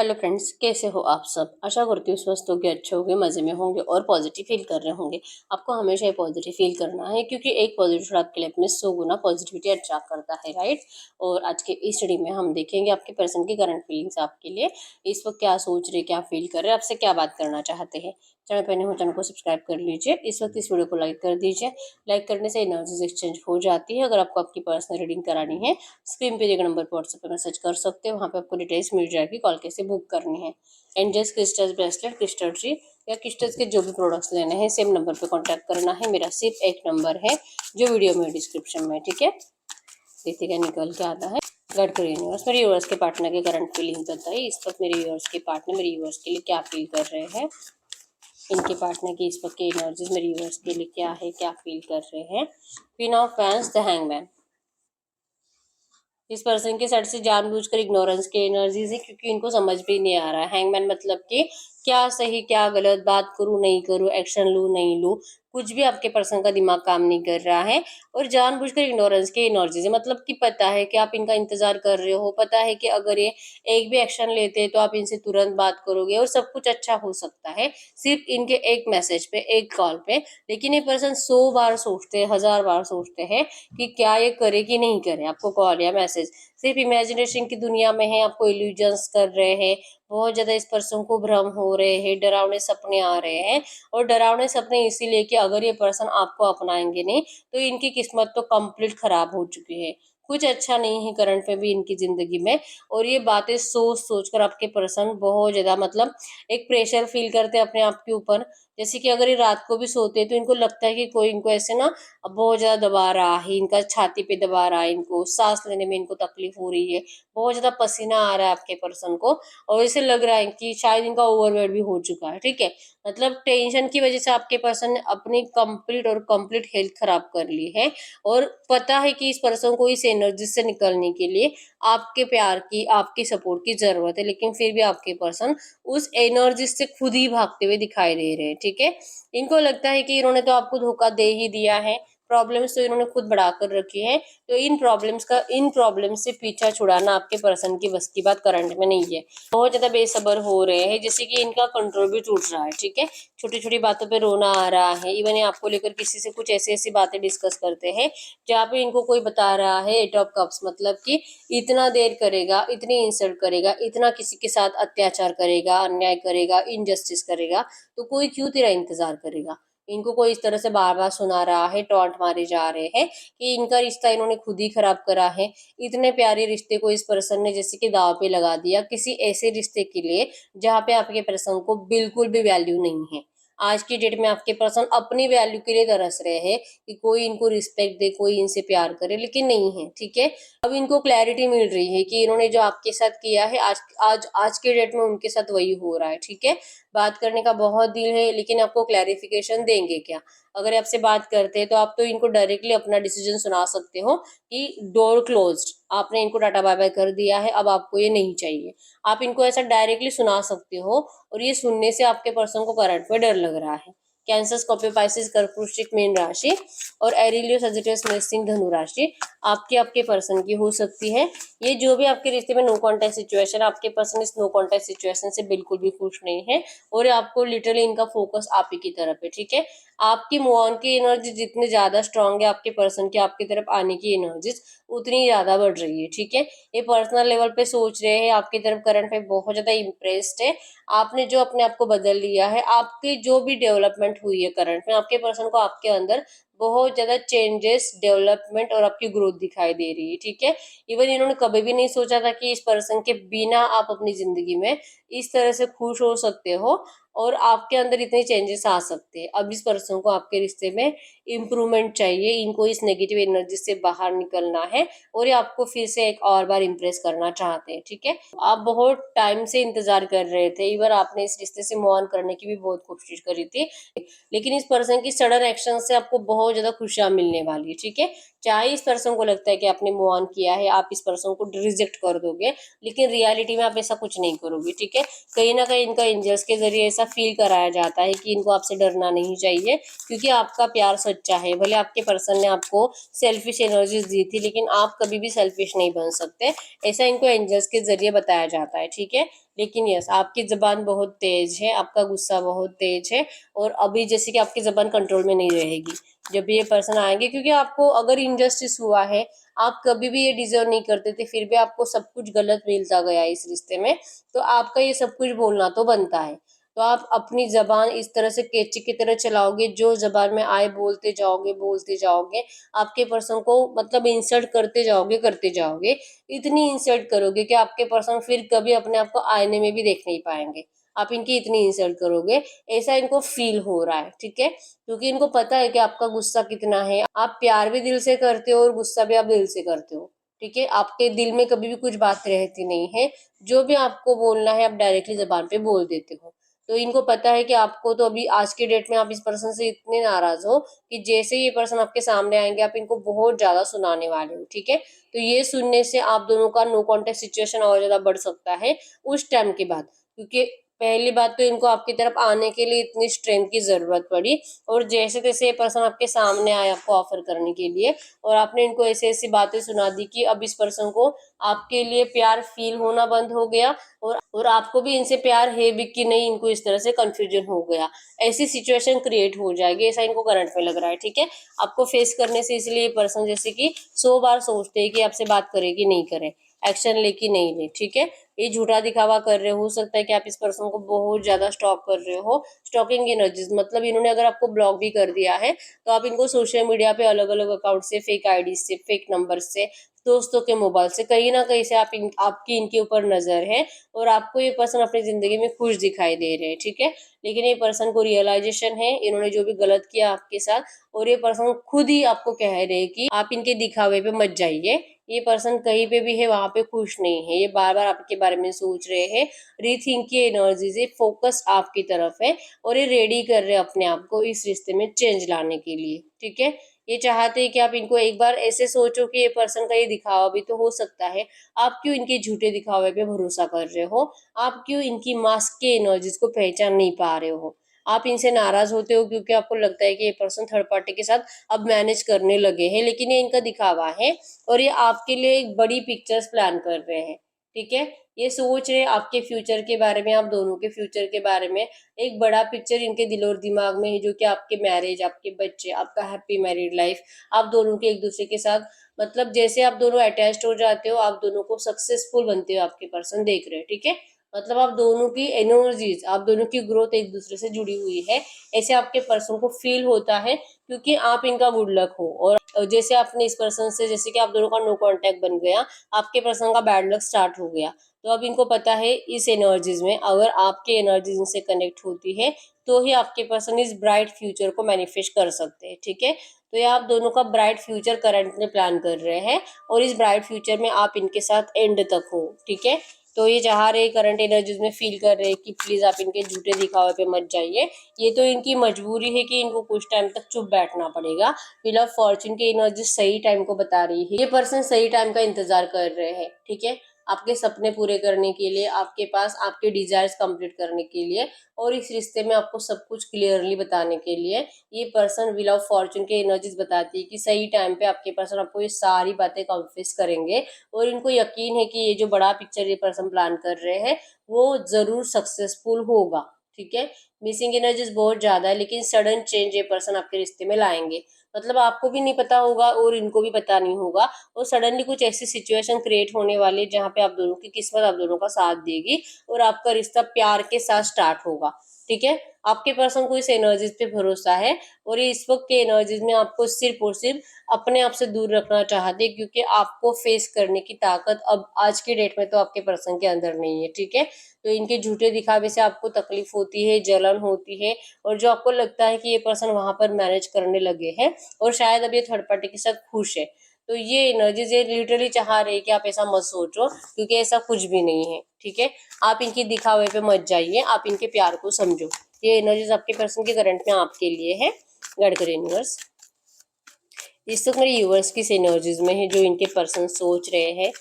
Hello friends, कैसे हो आप सब। आशा करती हूँ स्वस्थ होंगे, अच्छे होंगे, मज़े में होंगे और पॉजिटिव फील कर रहे होंगे। आपको हमेशा ये पॉजिटिव फील करना है क्योंकि एक पॉजिटिव आपके लाइफ में 100 गुना पॉजिटिविटी अट्रैक्ट करता है, राइट। और आज के इस स्टडी में हम देखेंगे आपके पर्सन की करंट फीलिंग्स आपके लिए इस वक्त क्या सोच रहे, क्या फील कर रहे हैं, आपसे क्या बात करना चाहते हैं। चैनल पर नए हो चैनल को सब्सक्राइब कर लीजिए। इस वक्त इस वीडियो को लाइक कर दीजिए। लाइक करने से एनर्जीज एक्सचेंज हो जाती है। अगर आपको आपकी पर्सनल रीडिंग करानी है, स्क्रीन पे दिए नंबर पर व्हाट्सएप पर मैसेज कर सकते हो। वहाँ पे आपको डिटेल्स मिल जाएगी, कॉल कैसे बुक करनी है। Angels crystals bracelet, crystal tree या क्रिस्टल्स के जो भी प्रोडक्ट्स लेने हैं सेम नंबर पे कांटेक्ट करना है। मेरा सिर्फ एक नंबर है जो वीडियो में डिस्क्रिप्शन में, ठीक है। देखते क्या निकल के आता है। गॉड के यूनिवर्स, मेरे यूनिवर्स के पार्टनर के करंट फीलिंग बताइए। इस वक्त मेरे यूनिवर्स के पार्टनर मेरे यूनिवर्स के लिए क्या फील कर रहे हैं। इनके पार्टनर की इस वक्त की एनर्जीज मेरे यूनिवर्स के लिए क्या है, क्या फील कर रहे हैं। Queen of vents, the hangman. इस पर्सन के साइड से जानबूझकर इग्नोरेंस की एनर्जीज है क्योंकि इनको समझ भी नहीं आ रहा है। हैंगमैन मतलब कि क्या सही क्या गलत, बात करूं नहीं करूं, एक्शन लूं नहीं लूं, कुछ भी आपके पर्सन का दिमाग काम नहीं कर रहा है। और जानबूझकर इग्नोरेंस की एनर्जीज है मतलब कि पता है कि आप इनका इंतजार कर रहे हो, पता है कि अगर ये एक भी एक्शन लेते हैं तो आप इनसे तुरंत बात करोगे और सब कुछ अच्छा हो सकता है सिर्फ इनके एक मैसेज पे, एक कॉल पे। लेकिन ये पर्सन 100 बार सोचते हैं, 1000 बार सोचते हैं कि क्या ये करे कि नहीं करे आपको कॉल या मैसेज। सिर्फ इमेजिनेशन की दुनिया में है, आपको इल्यूजन्स कर रहे हैं। बहुत ज्यादा इस पर्सन को भ्रम हो रहे हैं, डरावने सपने आ रहे हैं। और डरावने सपने इसीलिए कि अगर ये पर्सन आपको अपनाएंगे नहीं तो इनकी किस्मत तो कंप्लीट खराब हो चुकी है। कुछ अच्छा नहीं है करंट में भी इनकी जिंदगी में। और ये बातें सोच सोच कर आपके पर्सन बहुत ज्यादा मतलब एक प्रेशर फील करते हैं अपने आप के ऊपर। जैसे कि अगर ये रात को भी सोते हैं तो इनको लगता है कि कोई इनको ऐसे ना बहुत ज्यादा दबा रहा है, इनका छाती पे दबा रहा है, इनको सांस लेने में इनको तकलीफ हो रही है, बहुत ज्यादा पसीना आ रहा है आपके पर्सन को। और ऐसे लग रहा है कि शायद इनका ओवरवेट भी हो चुका है, ठीक है। मतलब टेंशन की वजह से आपके पर्सन ने अपनी कंप्लीट हेल्थ खराब कर ली है। और पता है कि इस पर्सन को इस एनर्जी से निकलने के लिए आपके प्यार की, आपकी सपोर्ट की जरूरत है। लेकिन फिर भी आपके पर्सन उस एनर्जी से खुद ही भागते हुए दिखाई दे रहे हैं, ठीक है। इनको लगता है कि इन्होंने तो आपको धोखा दे ही दिया है, प्रॉब्लम्स तो इन्होंने खुद बढ़ाकर रखी है। तो इन प्रॉब्लम से पीछा छुड़ाना आपके पर्सन की बस की बात करंट में नहीं है। बहुत ज्यादा बेसब्र हो रहे हैं, जैसे कि इनका कंट्रोल भी टूट रहा है, ठीक है। छोटी छोटी बातों पे रोना आ रहा है। इवन ये आपको लेकर किसी से कुछ ऐसी ऐसी बातें डिस्कस करते हैं जहाँ पे इनको कोई बता रहा है एट ऑफ कप्स मतलब कि इतना देर करेगा, इतनी इंसल्ट करेगा, इतना किसी के साथ अत्याचार करेगा, अन्याय करेगा, इनजस्टिस करेगा, तो कोई क्यों तेरा इंतजार करेगा। इनको कोई इस तरह से बार बार सुना रहा है, टॉन्ट मारे जा रहे हैं कि इनका रिश्ता इन्होंने खुद ही खराब करा है। इतने प्यारे रिश्ते को इस पर्सन ने जैसे कि दाव पे लगा दिया किसी ऐसे रिश्ते के लिए जहाँ पे आपके पर्सन को बिल्कुल भी वैल्यू नहीं है। आज की डेट में आपके पर्सन अपनी वैल्यू के लिए तरस रहे हैं कि कोई इनको रिस्पेक्ट दे, कोई इनसे प्यार करे, लेकिन नहीं है, ठीक है। अब इनको क्लैरिटी मिल रही है कि इन्होंने जो आपके साथ किया है आज आज आज के डेट में उनके साथ वही हो रहा है, ठीक है। बात करने का बहुत दिल है लेकिन आपको क्लैरिफिकेशन देंगे क्या। अगर आपसे बात करते हैं तो आप तो इनको डायरेक्टली अपना डिसीजन सुना सकते हो कि डोर क्लोज्ड, आपने इनको टाटा बाय बाय कर दिया है, अब आपको ये नहीं चाहिए। आप इनको ऐसा डायरेक्टली सुना सकते हो। और ये सुनने से आपके पर्सन को करंट में डर लग रहा है। कैंसर, स्कॉर्पियो, पाइसेस, कर्क, वृश्चिक, मीन राशि और एरिलियो, सजिटेरियस, मेष, सिंह, धनु राशि आपके आपके पर्सन की हो सकती है। ये जो भी आपके रिश्ते में नो कॉन्टेक्ट सिचुएशन, आपके पर्सन इस नो कॉन्टेक्ट सिचुएशन से बिल्कुल भी खुश नहीं है। और आपको लिटरली इनका फोकस आप ही की तरफ है, ठीक है। आपकी मूव ऑन की एनर्जी जितनी ज्यादा स्ट्रांग है, आपके पर्सन की आपकी तरफ आने की एनर्जी उतनी ज्यादा बढ़ रही है, ठीक है। ये पर्सनल लेवल पे सोच रहे हैं आपकी तरफ, करंट में बहुत ज्यादा इम्प्रेस्ड है। आपने जो अपने आप को बदल लिया है, आपकी जो भी डेवलपमेंट हुई है करंट में, आपके पर्सन को आपके अंदर बहुत ज्यादा चेंजेस, डेवलपमेंट और आपकी ग्रोथ दिखाई दे रही है, ठीक है। इवन इन्होंने कभी भी नहीं सोचा था कि इस पर्सन के बिना आप अपनी जिंदगी में इस तरह से खुश हो सकते हो और आपके अंदर इतने चेंजेस आ सकते हैं। अब इस पर्सन को आपके रिश्ते में इम्प्रूवमेंट चाहिए, इनको इस नेगेटिव एनर्जी से बाहर निकलना है और ये आपको फिर से एक और बार इम्प्रेस करना चाहते हैं, ठीक है। आप बहुत टाइम से इंतजार कर रहे थे, इवन आपने इस रिश्ते से मूव ऑन करने की भी बहुत कोशिश करी थी। लेकिन इस पर्सन की सडन एक्शन से आपको बहुत ज्यादा खुशियां मिलने वाली है, ठीक है। चाहे इस पर्सन को लगता है कि आपने मूव ऑन किया है, आप इस पर्सन को रिजेक्ट कर दोगे, लेकिन रियलिटी में आप ऐसा कुछ नहीं करोगे, ठीक है। कहीं ना कहीं इनका एंजल्स के जरिए ऐसा ऐसा फील कराया जाता है कि इनको आपसे डरना नहीं चाहिए, क्योंकि आपका प्यार सच्चा है। भले आपके पर्सन ने आपको सेल्फिश एनर्जीज दी थी, लेकिन आप कभी भी सेल्फिश नहीं बन सकते, ऐसा इनको एंजल्स के जरिए बताया जाता है, ठीक है। लेकिन यस, आपकी जबान बहुत तेज है, आपका गुस्सा बहुत तेज है, और अभी जैसे कि आपकी जबान कंट्रोल में नहीं रहेगी जब भी ये पर्सन आएंगे, क्योंकि आपको अगर इनजस्टिस हुआ है, आप कभी भी ये डिजर्व नहीं करते थे, फिर भी आपको सब कुछ गलत मिलता गया इस रिश्ते में, तो आपका ये सब कुछ बोलना तो बनता है। तो आप अपनी जबान इस तरह से कैची की तरह चलाओगे, जो जबान में आए बोलते जाओगे, आपके पर्सन को मतलब इंसल्ट करते जाओगे, इतनी इंसल्ट करोगे कि आपके पर्सन फिर कभी अपने आप को आईने में भी देख नहीं पाएंगे। आप इनकी इतनी इंसल्ट करोगे, ऐसा इनको फील हो रहा है, ठीक है, क्योंकि इनको पता है कि आपका गुस्सा कितना है। आप प्यार भी दिल से करते हो और गुस्सा भी आप दिल से करते हो, ठीक है। आपके दिल में कभी भी कुछ बात रहती नहीं है, जो भी आपको बोलना है आप डायरेक्टली जबान पे बोल देते हो। तो इनको पता है कि आपको तो अभी आज के डेट में आप इस पर्सन से इतने नाराज हो कि जैसे ये पर्सन आपके सामने आएंगे आप इनको बहुत ज्यादा सुनाने वाले हो, ठीक है। तो ये सुनने से आप दोनों का नो कॉन्टेक्ट सिचुएशन और ज्यादा बढ़ सकता है उस टाइम के बाद, क्योंकि पहली बात तो इनको आपकी तरफ आने के लिए इतनी स्ट्रेंथ की जरूरत पड़ी, और जैसे तैसे ये पर्सन आपके सामने आए आपको ऑफर करने के लिए, और आपने इनको ऐसी ऐसी बातें सुना दी कि अब इस पर्सन को आपके लिए प्यार फील होना बंद हो गया, और आपको भी इनसे प्यार है भी कि नहीं, इनको इस तरह से कंफ्यूजन हो गया, ऐसी सिचुएशन क्रिएट हो जाएगी, ऐसा इनको करंट में लग रहा है, ठीक है। आपको फेस करने से इसलिए पर्सन जैसे कि 100 बार सोचते हैं कि आपसे बात करे कि नहीं करे, एक्शन ले कि नहीं ले, ठीक है। ये झूठा दिखावा कर रहे हो सकता है कि आप इस पर्सन को बहुत ज्यादा स्टॉक कर रहे हो, स्टॉकिंग एनर्जीज, मतलब इन्होंने अगर आपको ब्लॉक भी कर दिया है तो आप इनको सोशल मीडिया पे अलग अलग अकाउंट से, फेक आईडी से, फेक नंबर से, दोस्तों के मोबाइल से, कहीं ना कहीं से आपकी इनके ऊपर नजर है, और आपको ये पर्सन अपनी जिंदगी में खुश दिखाई दे रहे हैं, ठीक है। लेकिन ये पर्सन को रियलाइजेशन है इन्होंने जो भी गलत किया आपके साथ, और ये पर्सन खुद ही आपको कह रहे हैं कि आप इनके दिखावे पे मत जाइए। ये पर्सन कहीं पे भी है वहां पे खुश नहीं है, ये बार बार आपके बारे में सोच रहे हैं, रीथिंक की एनर्जी से फोकस आपकी तरफ है, और ये रेडी कर रहे हैं अपने आप को इस रिश्ते में चेंज लाने के लिए, ठीक है। ये चाहते हैं कि आप इनको एक बार ऐसे सोचो कि ये पर्सन का ये दिखावा भी तो हो सकता है, आप क्यों इनके झूठे दिखावे पे भरोसा कर रहे हो, आप क्यों इनकी मास्क के एनर्जीज को पहचान नहीं पा रहे हो, आप इनसे नाराज होते हो क्योंकि आपको लगता है कि ये पर्सन थर्ड पार्टी के साथ अब मैनेज करने लगे हैं, लेकिन ये इनका दिखावा है, और ये आपके लिए एक बड़ी पिक्चर्स प्लान कर रहे हैं, ठीक है। ये सोच रहे हैं आपके फ्यूचर के बारे में, आप दोनों के फ्यूचर के बारे में, एक बड़ा पिक्चर इनके दिल और दिमाग में है, जो कि आपके मैरिज, आपके बच्चे, आपका हैप्पी मैरिड लाइफ, आप दोनों के एक दूसरे के साथ, मतलब जैसे आप दोनों अटैच्ड हो जाते हो, आप दोनों को सक्सेसफुल बनते हो आपके पर्सन देख रहे हैं, ठीक है। मतलब आप दोनों की एनर्जीज, आप दोनों की ग्रोथ एक दूसरे से जुड़ी हुई है, ऐसे आपके पर्सन को फील होता है, क्योंकि आप इनका गुड लक हो। और जैसे आपने इस पर्सन से, जैसे कि आप दोनों का नो कांटेक्ट बन गया, आपके पर्सन का बैड लक स्टार्ट हो गया, तो अब इनको पता है इस एनर्जीज में अगर आपके एनर्जीज इनसे कनेक्ट होती है तो ही आपके पर्सन इस ब्राइट फ्यूचर को मैनिफेस्ट कर सकते हैं, ठीक है। तो ये आप दोनों का ब्राइट फ्यूचर करंट में प्लान कर रहे हैं, और इस ब्राइट फ्यूचर में आप इनके साथ एंड तक हो, ठीक है। तो ये चाह रहे करंट एनर्जीज में फील कर रहे हैं कि प्लीज आप इनके झूठे दिखावे पे मत जाइए, ये तो इनकी मजबूरी है कि इनको कुछ टाइम तक चुप बैठना पड़ेगा। व्हील ऑफ फॉर्चून की एनर्जी सही टाइम को बता रही है, ये पर्सन सही टाइम का इंतजार कर रहे हैं, ठीक है, आपके सपने पूरे करने के लिए, आपके पास आपके डिजायर्स कंप्लीट करने के लिए, और इस रिश्ते में आपको सब कुछ क्लियरली बताने के लिए। ये पर्सन व्हील ऑफ फॉर्चून के एनर्जीज बताती है कि सही टाइम पे आपके पर्सन आपको ये सारी बातें कन्फेस करेंगे, और इनको यकीन है कि ये जो बड़ा पिक्चर ये पर्सन प्लान कर रहे हैं वो जरूर सक्सेसफुल होगा, ठीक है। मिसिंग एनर्जीज बहुत ज्यादा है, लेकिन सडन चेंज ये पर्सन आपके रिश्ते में लाएंगे, मतलब आपको भी नहीं पता होगा और इनको भी पता नहीं होगा, और सडनली कुछ ऐसी सिचुएशन क्रिएट होने वाली है जहाँ पे आप दोनों की किस्मत आप दोनों का साथ देगी, और आपका रिश्ता प्यार के साथ स्टार्ट होगा, ठीक है। आपके पर्सन को इस एनर्जीज पे भरोसा है, और ये इस वक्त के एनर्जीज में आपको सिर्फ और सिर्फ अपने आप से दूर रखना चाहते हैं, क्योंकि आपको फेस करने की ताकत अब आज के डेट में तो आपके पर्सन के अंदर नहीं है, ठीक है। तो इनके झूठे दिखावे से आपको तकलीफ होती है, जलन होती है, और जो आपको लगता है कि ये पर्सन वहां पर मैनेज करने लगे हैं, और शायद अब ये थर्ड पार्टी के साथ खुश है, तो ये एनर्जीज ये लिटरली चाह रहे हैं कि आप ऐसा मत सोचो, क्योंकि ऐसा कुछ भी नहीं है, ठीक है। आप इनकी दिखावे पे मत जाइए, आप इनके प्यार को समझो। ये एनर्जीज आपके पर्सन के करंट में आपके लिए है। गाइड करें यूनिवर्स, इस वक्त मेरे यूवर्स किस एनर्जीज में है, जो इनके पर्सन सोच रहे हैं,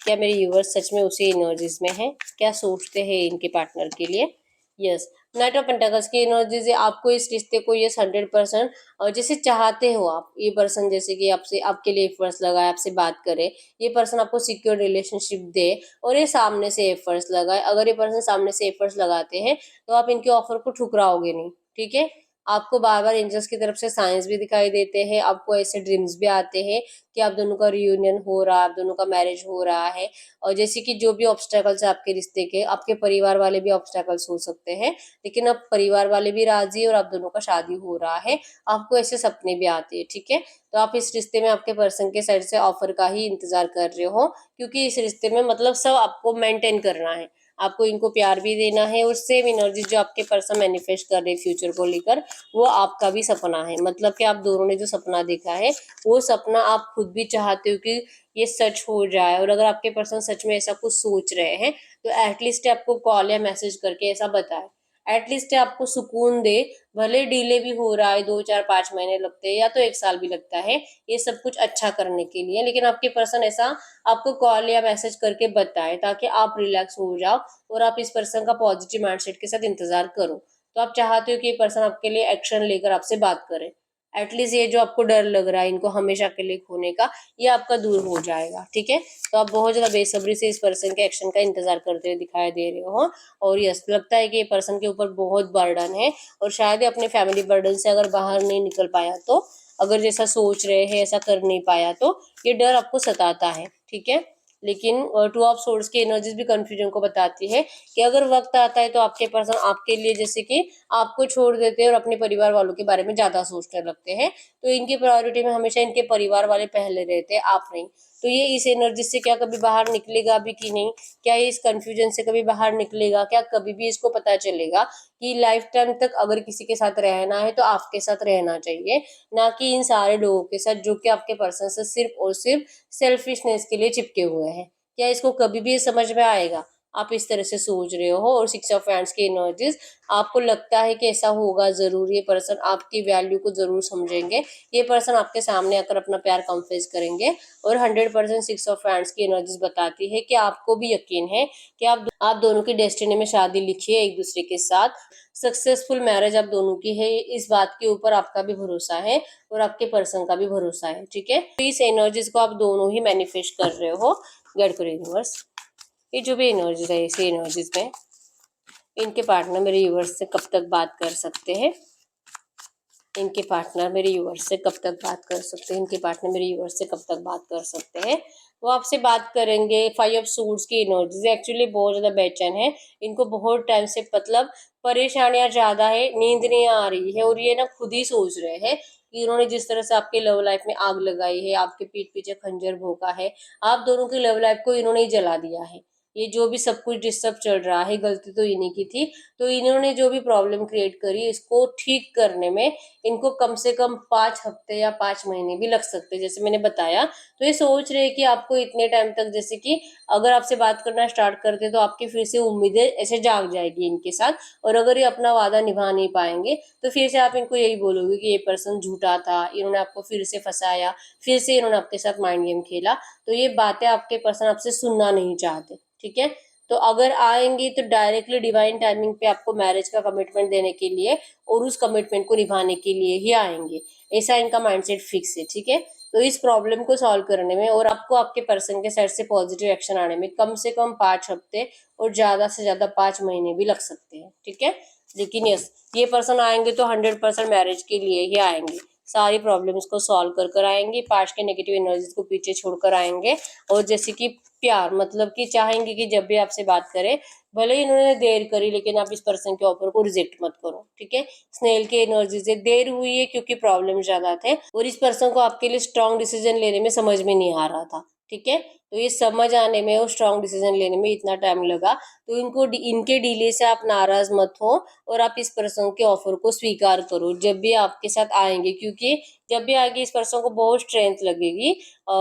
क्या मेरे यूवर्स सच में उसी एनर्जीज में है, क्या सोचते हैं इनके पार्टनर के लिए। यस, नाइट ऑफ पेंटाकल्स की एनर्जी से आपको इस रिश्ते को ये 100% जैसे चाहते हो आप, ये पर्सन जैसे कि आपसे आपके लिए एफर्ट्स लगाए, आपसे बात करे, ये पर्सन आपको सिक्योर रिलेशनशिप दे और ये सामने से एफर्ट्स लगाए। अगर ये पर्सन सामने से एफर्ट्स लगाते हैं तो आप इनके ऑफर को ठुकराओगे नहीं, ठीक है। आपको बार बार एंजल्स की तरफ से साइंस भी दिखाई देते हैं, आपको ऐसे ड्रीम्स भी आते हैं कि आप दोनों का रियूनियन हो रहा है, आप दोनों का मैरिज हो रहा है। और जैसे कि जो भी ऑब्स्टेकल्स है आपके रिश्ते के, आपके परिवार वाले भी ऑब्स्टेकल्स हो सकते हैं, लेकिन अब परिवार वाले भी राजी है और आप दोनों का शादी हो रहा है। आपको ऐसे सपने भी आते हैं, ठीक है। तो आप इस रिश्ते में आपके पर्सन के साइड से ऑफर का ही इंतजार कर रहे हो, क्योंकि इस रिश्ते में मतलब सब आपको मेंटेन करना है, आपको इनको प्यार भी देना है और सेम एनर्जी जो आपके पर्सन मैनिफेस्ट कर रहे हैं फ्यूचर को लेकर, वो आपका भी सपना है। मतलब कि आप दोनों ने जो सपना देखा है वो सपना आप खुद भी चाहते हो कि ये सच हो जाए। और अगर आपके पर्सन सच में ऐसा कुछ सोच रहे हैं तो एटलीस्ट आपको कॉल या मैसेज करके ऐसा बताए, एटलीस्ट आपको सुकून दे। भले डिले भी हो रहा है, 2 4 5 महीने लगते हैं या तो 1 साल भी लगता है ये सब कुछ अच्छा करने के लिए, लेकिन आपके पर्सन ऐसा आपको कॉल या मैसेज करके बताए ताकि आप रिलैक्स हो जाओ और आप इस पर्सन का पॉजिटिव माइंडसेट के साथ इंतजार करो। तो आप चाहते हो कि ये पर्सन आपके लिए एक्शन लेकर आपसे बात करे, एटलीस्ट ये जो आपको डर लग रहा है इनको हमेशा के लिए खोने का, ये आपका दूर हो जाएगा, ठीक है। तो आप बहुत ज्यादा बेसब्री से इस पर्सन के एक्शन का इंतजार करते हुए दिखाई दे रहे हो। और यस, लगता है कि ये पर्सन के ऊपर बहुत बर्डन है और शायद ये अपने फैमिली बर्डन से अगर बाहर नहीं निकल पाया तो, अगर जैसा सोच रहे हैं ऐसा कर नहीं पाया तो ये डर आपको सताता है, ठीक है। लेकिन टू ऑफ सोर्ड्स की एनर्जीज भी कंफ्यूजन को बताती है कि अगर वक्त आता है तो आपके पर्सन आपके लिए जैसे कि आपको छोड़ देते हैं और अपने परिवार वालों के बारे में ज्यादा सोचने लगते हैं। तो इनकी प्रायोरिटी में हमेशा इनके परिवार वाले पहले रहते हैं, आप नहीं। तो ये इस एनर्जी से क्या कभी बाहर निकलेगा भी कि नहीं, क्या ये इस कंफ्यूजन से कभी बाहर निकलेगा, क्या कभी भी इसको पता चलेगा कि लाइफ टाइम तक अगर किसी के साथ रहना है तो आपके साथ रहना चाहिए, ना कि इन सारे लोगों के साथ जो कि आपके पर्सन से सिर्फ और सिर्फ सेल्फिशनेस के लिए चिपके हुए हैं। क्या इसको कभी भी ये समझ में आएगा? आप इस तरह से सोच रहे हो। और 6 ऑफ हैंड्स की एनर्जीज, आपको लगता है कि ऐसा होगा जरूर, ये पर्सन आपकी वैल्यू को जरूर समझेंगे, ये पर्सन आपके सामने आकर अपना प्यार कन्फेस करेंगे। और 100% 6 ऑफ हैंड्स की एनर्जीज बताती है कि आपको भी यकीन है कि आप दोनों की डेस्टिनी में शादी लिखी है एक दूसरे के साथ, सक्सेसफुल मैरिज आप दोनों की है, इस बात के ऊपर आपका भी भरोसा है और आपके पर्सन का भी भरोसा है, ठीक है। तो इस एनर्जीज को आप दोनों ही मैनिफेस्ट कर रहे हो। गॉड को यूनिवर्स, ये जो भी एनर्जीज है इसी एनर्जीज में इनके पार्टनर मेरे यूनिवर्स से कब तक बात कर सकते हैं, इनके पार्टनर मेरे यूनिवर्स से कब तक बात कर सकते हैं, इनके पार्टनर मेरे यूनिवर्स से कब तक बात कर सकते हैं। वो आपसे बात करेंगे। 5 ऑफ सूट्स की एनर्जीज एक्चुअली बहुत ज्यादा बेचैन है, इनको बहुत टाइम से मतलब परेशानियां ज्यादा है, नींद नहीं आ रही है और ये ना खुद ही सोच रहे हैं कि इन्होंने जिस तरह से आपके लव लाइफ में आग लगाई है, आपके पीठ पीछे खंजर भोंका है, आप दोनों की लव लाइफ को इन्होंने ही जला दिया है। ये जो भी सब कुछ डिस्टर्ब चल रहा है गलती तो इन्हीं की थी। तो इन्होंने जो भी प्रॉब्लम क्रिएट करी इसको ठीक करने में इनको कम से कम 5 हफ्ते या 5 महीने भी लग सकते हैं, जैसे मैंने बताया। तो ये सोच रहे हैं कि आपको इतने टाइम तक, जैसे कि अगर आपसे बात करना स्टार्ट करते तो आपकी फिर से उम्मीदें ऐसे जाग जाएगी इनके साथ, और अगर ये अपना वादा निभा नहीं पाएंगे तो फिर से आप इनको यही बोलोगे कि ये पर्सन झूठा था, इन्होंने आपको फिर से फंसाया, फिर से इन्होंने आपके साथ माइंड गेम खेला। तो ये बातें आपके पर्सन आपसे सुनना नहीं चाहते, ठीक है। तो अगर आएंगे तो डायरेक्टली डिवाइन टाइमिंग पे आपको मैरिज का कमिटमेंट देने के लिए और उस कमिटमेंट को निभाने के लिए ही आएंगे, ऐसा इनका माइंडसेट फिक्स है, ठीक है। तो इस प्रॉब्लम को सॉल्व करने में और आपको आपके पर्सन के साइड से पॉजिटिव एक्शन आने में कम से कम 5 हफ्ते और ज्यादा से ज्यादा 5 महीने भी लग सकते हैं, ठीक है। लेकिन यस, ये पर्सन आएंगे तो 100% मैरिज के लिए ही आएंगे, सारी प्रॉब्लम्स को सॉल्व कर कर आएंगे, पास्ट के नेगेटिव एनर्जीज को पीछे छोड़कर आएंगे। और जैसे कि प्यार, मतलब कि चाहेंगे कि जब भी आपसे बात करें, भले ही इन्होंने देर करी लेकिन आप इस पर्सन के ऑफर को रिजेक्ट मत करो, ठीक है। स्नेल की एनर्जी से देर हुई है क्योंकि प्रॉब्लम ज्यादा थे और इस पर्सन को आपके लिए स्ट्रांग डिसीजन लेने में समझ में नहीं आ रहा था, ठीक है। तो ये समझ आने में और स्ट्रांग डिसीजन लेने में इतना टाइम लगा। तो इनके डिले से आप नाराज मत हो और आप इस पर्सन के ऑफर को स्वीकार करो जब भी आपके साथ आएंगे, क्योंकि जब भी आगे इस पर्सन को बहुत स्ट्रेंथ लगेगी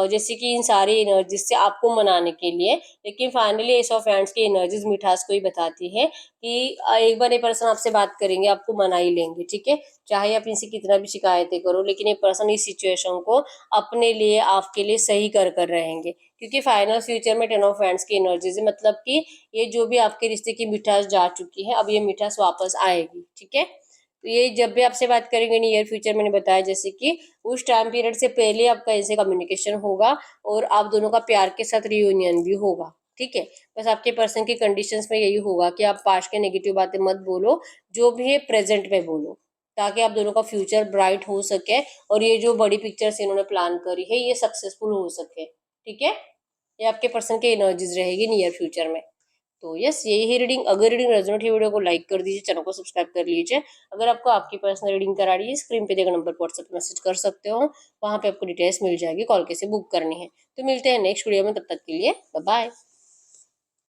जैसे कि इन सारी एनर्जीज से आपको मनाने के लिए। लेकिन फाइनली एस ऑफ हैंड्स की एनर्जीज मिठास को ही बताती है कि एक बार ये पर्सन आपसे बात करेंगे, आपको मना ही लेंगे, ठीक है। चाहे आप इनसे कितना भी शिकायतें करो, लेकिन ये पर्सन इस सिचुएशन को अपने लिए आपके लिए सही कर कर रहेंगे। क्योंकि फाइनल फ्यूचर में 10 ऑफ हैंड्स की एनर्जीज है, मतलब कि ये जो भी आपके रिश्ते की मिठास जा चुकी है, अब ये मिठास वापस आएगी। ठीक है, तो ये जब भी आपसे बात करेंगे नियर फ्यूचर, मैंने बताया जैसे कि उस टाइम पीरियड से पहले आपका इनसे कम्युनिकेशन होगा और आप दोनों का प्यार के साथ रियूनियन भी होगा। ठीक है, बस आपके पर्सन की कंडीशंस में यही होगा कि आप पास्ट के नेगेटिव बातें मत बोलो, जो भी है प्रेजेंट में बोलो, ताकि आप दोनों का फ्यूचर ब्राइट हो सके और ये जो बड़ी पिक्चर्स इन्होंने प्लान करी है ये सक्सेसफुल हो सके। ठीक है, ये आपके पर्सन की एनर्जीज रहेगी नियर फ्यूचर में। तो यस, यही है रीडिंग। अगर रीडिंग रेजोनेट है, वीडियो को लाइक कर दीजिए, चैनल को सब्सक्राइब कर लीजिए। अगर आपको आपकी पर्सनल रीडिंग करानी है, स्क्रीन पे दिए गए नंबर पर व्हाट्सएप पे मैसेज कर सकते हो, वहाँ पे आपको डिटेल्स मिल जाएगी, कॉल कैसे बुक करनी है। तो मिलते हैं नेक्स्ट वीडियो में, तब तक के लिए बाय बाय।